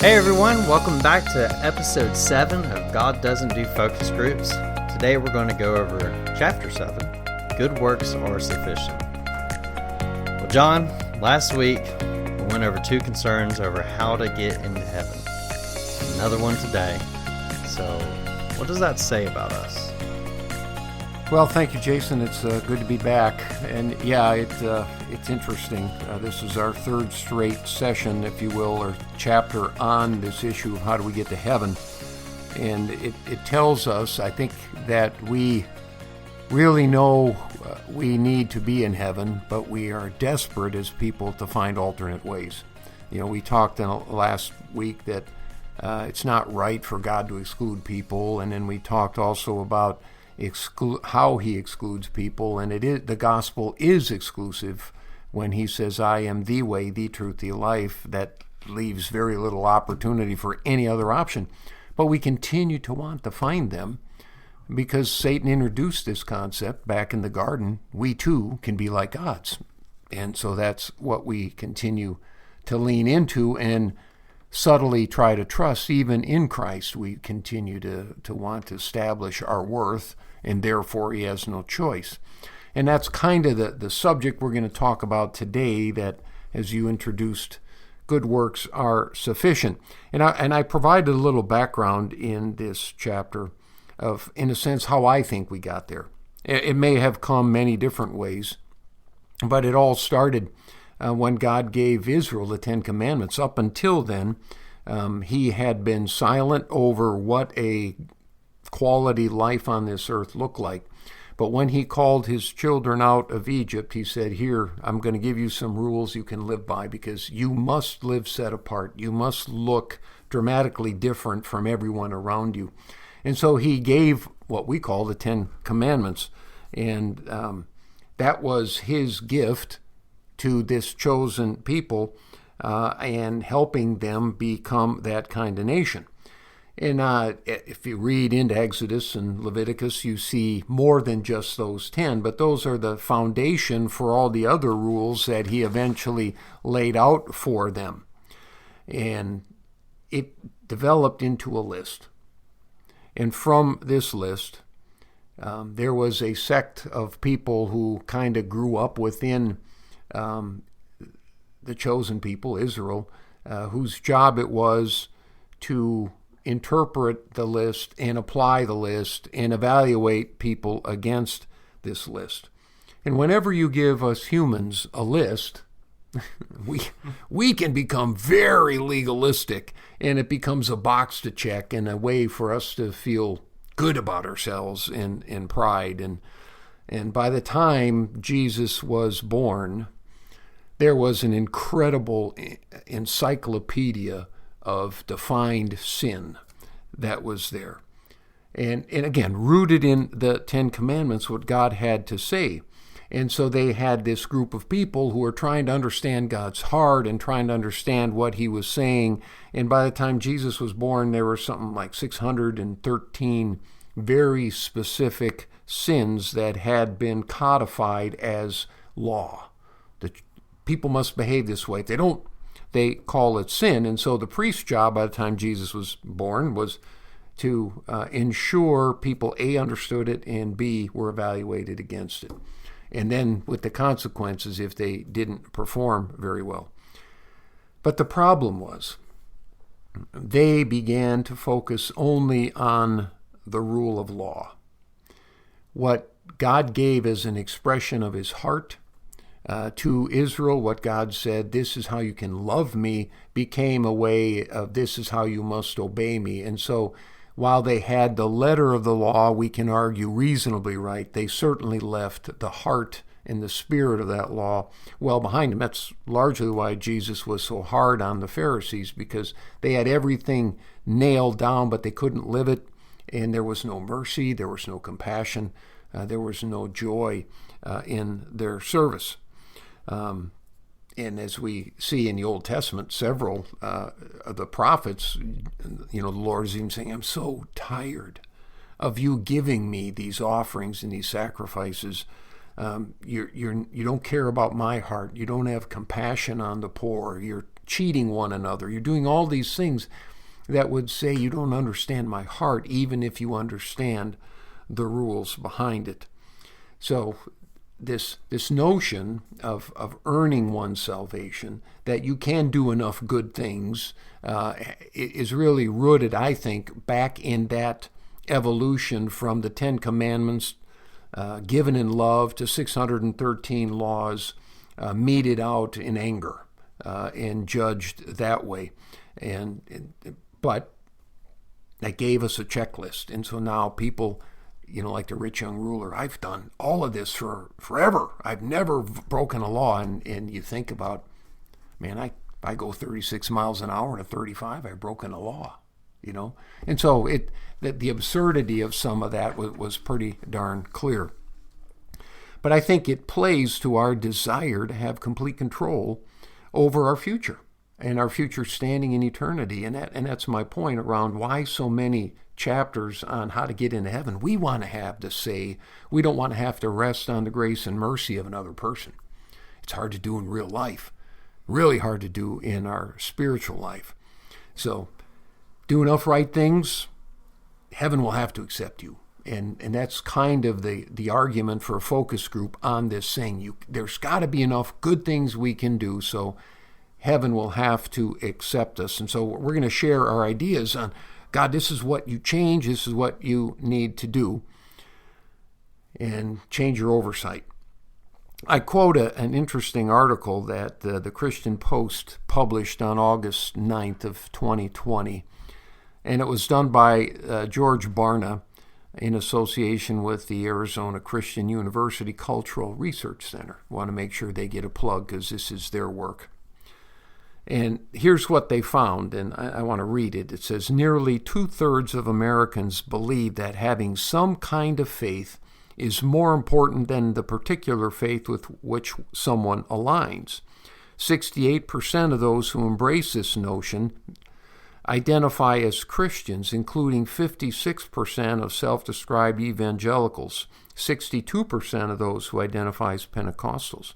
Hey everyone, welcome back to episode 7 of God Doesn't Do Focus Groups. Today we're going to go over chapter 7, Good Works Are Sufficient. Well, John, last week we went over 2 concerns over how to get into heaven. Another one today. So, what does that say about us? Well, thank you, Jason. It's good to be back. And yeah, it's interesting. This is our third straight session, if you will, or chapter on this issue of how do we get to heaven. And it tells us, I think, that we really know we need to be in heaven, but we are desperate as people to find alternate ways. You know, we talked last week that it's not right for God to exclude people, and then we talked also about how he excludes people, and the gospel is exclusive when he says, I am the way, the truth, the life. That leaves very little opportunity for any other option. But we continue to want to find them because Satan introduced this concept back in the garden. We too can be like gods. And so that's what we continue to lean into and subtly try to trust. Even in Christ, we continue to want to establish our worth, and therefore he has no choice. And that's kind of the subject we're going to talk about today, that, as you introduced, good works are sufficient. And I provided a little background in this chapter of, in a sense, how I think we got there. It may have come many different ways, but it all started when God gave Israel the 10 Commandments. Up until then, he had been silent over what a quality life on this earth looked like. But when he called his children out of Egypt, he said, here, I'm going to give you some rules you can live by, because you must live set apart. You must look dramatically different from everyone around you. And so he gave what we call the 10 Commandments. And that was his gift to this chosen people and helping them become that kind of nation. And if you read into Exodus and Leviticus, you see more than just those 10, but those are the foundation for all the other rules that he eventually laid out for them. And it developed into a list. And from this list, there was a sect of people who kind of grew up within the chosen people, Israel, whose job it was to interpret the list and apply the list and evaluate people against this list. And whenever you give us humans a list, we can become very legalistic, and it becomes a box to check and a way for us to feel good about ourselves and pride. And by the time Jesus was born, there was an incredible encyclopedia of defined sin that was there. And again, rooted in the 10 Commandments, what God had to say. And so they had this group of people who were trying to understand God's heart and trying to understand what he was saying. And by the time Jesus was born, there were something like 613 very specific sins that had been codified as law. The people must behave this way. If they don't, they call it sin. And so the priest's job by the time Jesus was born was to ensure people, A, understood it, and B, were evaluated against it. And then with the consequences if they didn't perform very well. But the problem was they began to focus only on the rule of law. What God gave as an expression of his heart to Israel, what God said, this is how you can love me, became a way of this is how you must obey me. And so while they had the letter of the law, we can argue reasonably right, they certainly left the heart and the spirit of that law well behind them. That's largely why Jesus was so hard on the Pharisees, because they had everything nailed down, but they couldn't live it. And there was no mercy, there was no compassion, there was no joy in their service. And as we see in the Old Testament, several of the prophets, the Lord is even saying, I'm so tired of you giving me these offerings and these sacrifices. You don't care about my heart. You don't have compassion on the poor. You're cheating one another. You're doing all these things that would say you don't understand my heart, even if you understand the rules behind it. So this notion of earning one's salvation, that you can do enough good things, is really rooted, I think, back in that evolution from the 10 Commandments given in love to 613 laws meted out in anger and judged that way. But that gave us a checklist. And so now people, like the rich young ruler, I've done all of this for forever. I've never broken a law. And you think about, man, I go 36 miles an hour and a 35, I've broken a law, And so the absurdity of some of that was pretty darn clear. But I think it plays to our desire to have complete control over our future and our future standing in eternity. And that's my point around why so many chapters on how to get into heaven. We want to have to say, we don't want to have to rest on the grace and mercy of another person. It's hard to do in real life, really hard to do in our spiritual life. So do enough right things, heaven will have to accept you. And that's kind of the argument for a focus group on this, saying there's got to be enough good things we can do, so heaven will have to accept us. And so we're going to share our ideas on, God, this is what you change, this is what you need to do, and change your oversight. I quote an interesting article that the Christian Post published on August 9th of 2020, and it was done by George Barna in association with the Arizona Christian University Cultural Research Center. I want to make sure they get a plug because this is their work. And here's what they found, and I want to read it. It says, nearly 2/3 of Americans believe that having some kind of faith is more important than the particular faith with which someone aligns. 68% of those who embrace this notion identify as Christians, including 56% of self-described evangelicals, 62% of those who identify as Pentecostals.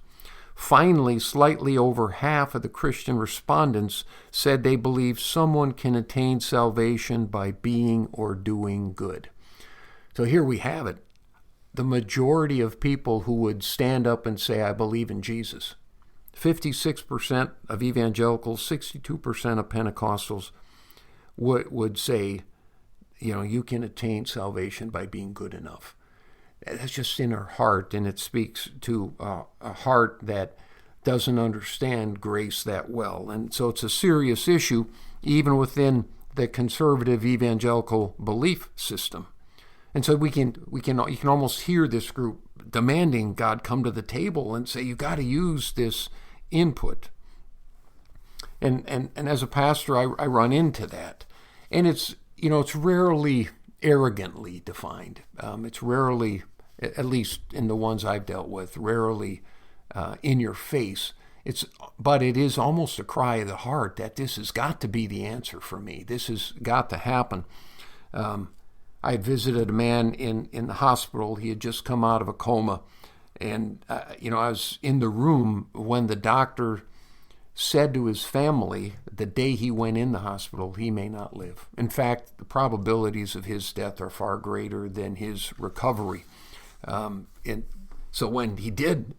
Finally, slightly over half of the Christian respondents said they believe someone can attain salvation by being or doing good. So here we have it. The majority of people who would stand up and say, I believe in Jesus. 56% of evangelicals, 62% of Pentecostals would say, you can attain salvation by being good enough. That's just in our heart, and it speaks to a heart that doesn't understand grace that well. And so it's a serious issue, even within the conservative evangelical belief system. And so you can almost hear this group demanding God come to the table and say, you got to use this input. And as a pastor, I run into that. And it's rarely arrogantly defined. It's rarely, at least in the ones I've dealt with, rarely in your face. But it is almost a cry of the heart that this has got to be the answer for me. This has got to happen. I had visited a man in the hospital. He had just come out of a coma. And, I was in the room when the doctor said to his family the day he went in the hospital, he may not live. In fact, the probabilities of his death are far greater than his recovery. And so when he did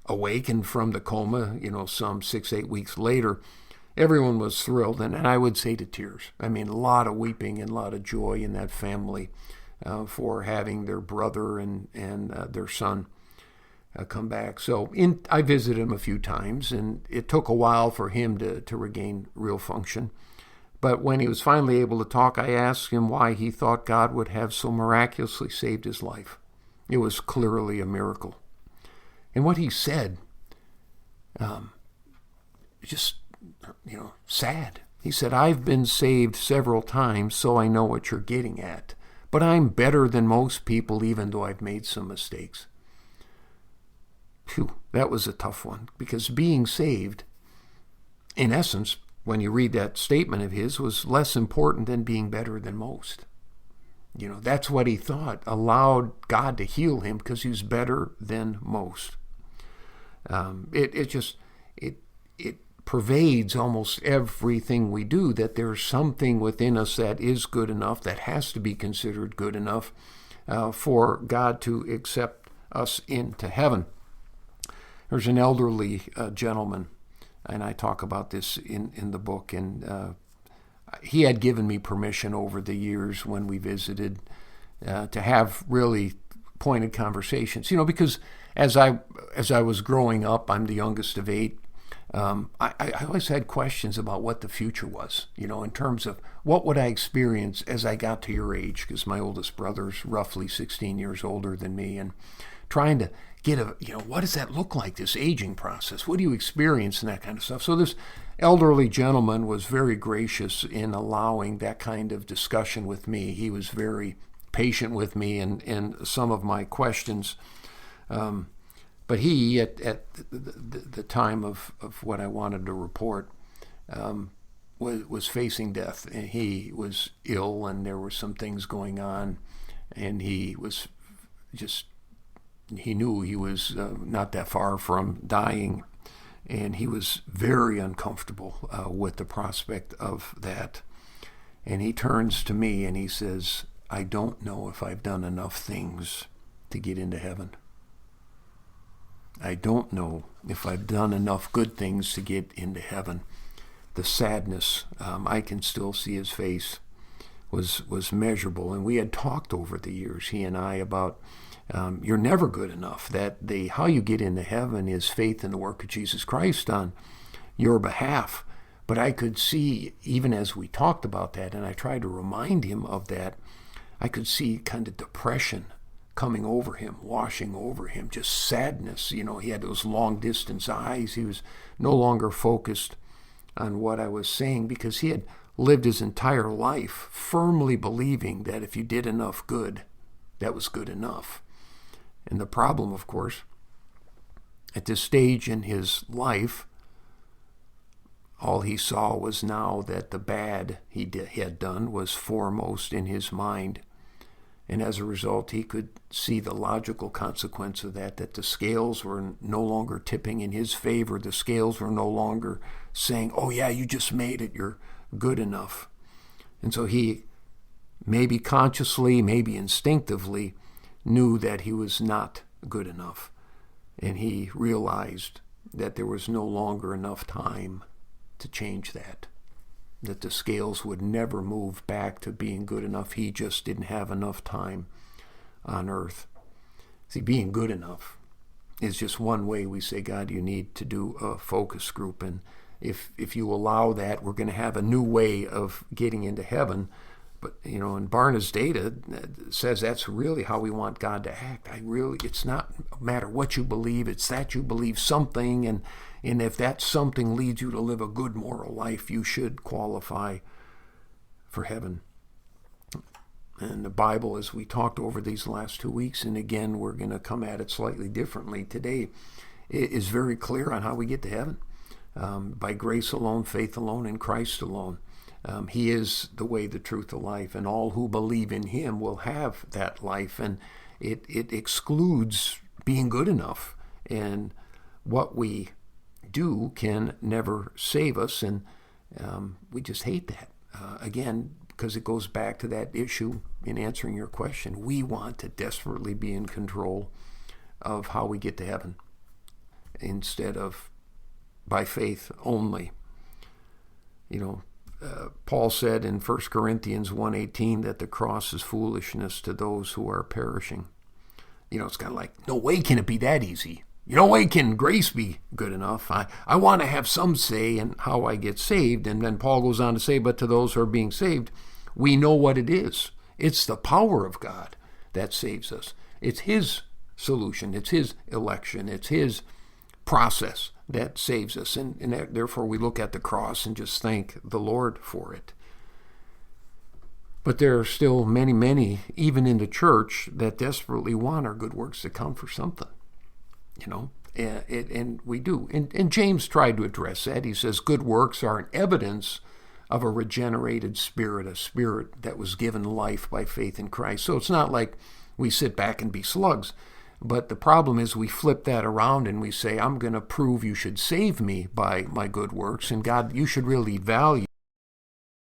awaken from the coma, some 6-8 weeks later, everyone was thrilled, and I would say to tears. I mean, a lot of weeping and a lot of joy in that family for having their brother and their son come back. So I visited him a few times, and it took a while for him to regain real function. But when he was finally able to talk, I asked him why he thought God would have so miraculously saved his life. It was clearly a miracle. And what he said, just, sad. He said, I've been saved several times, so I know what you're getting at. But I'm better than most people, even though I've made some mistakes. Phew, that was a tough one, because being saved, in essence, when you read that statement of his, was less important than being better than most. That's what he thought allowed God to heal him, because he was better than most. It pervades almost everything we do, that there's something within us that is good enough, that has to be considered good enough for God to accept us into heaven. There's an elderly gentleman, and I talk about this in the book, and he had given me permission over the years when we visited to have really pointed conversations. Because as I was growing up, I'm the youngest of 8. I always had questions about what the future was, in terms of what would I experience as I got to your age, because my oldest brother's roughly 16 years older than me, and trying to get what does that look like, this aging process? What do you experience and that kind of stuff? So this elderly gentleman was very gracious in allowing that kind of discussion with me. He was very patient with me and some of my questions. But he, at the time of what I wanted to report, was facing death. And he was ill, and there were some things going on, and he knew he was not that far from dying, and he was very uncomfortable with the prospect of that. And he turns to me and he says, "I don't know if I've done enough things to get into heaven. I don't know if I've done enough good things to get into heaven." The sadness, I can still see his face, was measurable. And we had talked over the years, he and I, about you're never good enough. That how you get into heaven is faith in the work of Jesus Christ on your behalf. But I could see, even as we talked about that, and I tried to remind him of that, I could see kind of depression coming over him, washing over him, just sadness. He had those long distance eyes. He was no longer focused on what I was saying, because he had lived his entire life firmly believing that if you did enough good, that was good enough. And the problem, of course, at this stage in his life, all he saw was now that the bad he had done was foremost in his mind. And as a result, he could see the logical consequence of that the scales were no longer tipping in his favor. The scales were no longer saying, "Oh yeah, you just made it, you're good enough." And so he, maybe consciously, maybe instinctively, knew that he was not good enough. And he realized that there was no longer enough time to change that the scales would never move back to being good enough. He just didn't have enough time on earth. See, being good enough is just one way we say, "God, you need to do a focus group." And if you allow that, we're going to have a new way of getting into heaven. But, and Barna's data says that's really how we want God to act. It's not a matter what you believe, it's that you believe something, and if that something leads you to live a good moral life, you should qualify for heaven. And the Bible, as we talked over these last 2 weeks, and again, we're going to come at it slightly differently today, is very clear on how we get to heaven. By grace alone, faith alone, in Christ alone. He is the way, the truth, the life, and all who believe in him will have that life. And it excludes being good enough. And what we do can never save us, and we just hate that. Again, because it goes back to that issue in answering your question. We want to desperately be in control of how we get to heaven instead of by faith only. Paul said in 1 Corinthians 1:18 that the cross is foolishness to those who are perishing. It's kind of like, no way can it be that easy. No way can grace be good enough. I want to have some say in how I get saved. And then Paul goes on to say, but to those who are being saved, we know what it is. It's the power of God that saves us. It's his solution. It's his election. It's his process that saves us. And therefore we look at the cross and just thank the Lord for it. But there are still many, many, even in the church, that desperately want our good works to count for something. And we do. And James tried to address that. He says good works are an evidence of a regenerated spirit, a spirit that was given life by faith in Christ. So it's not like we sit back and be slugs. But the problem is we flip that around and we say, I'm going to prove you should save me by my good works, and God, you should really value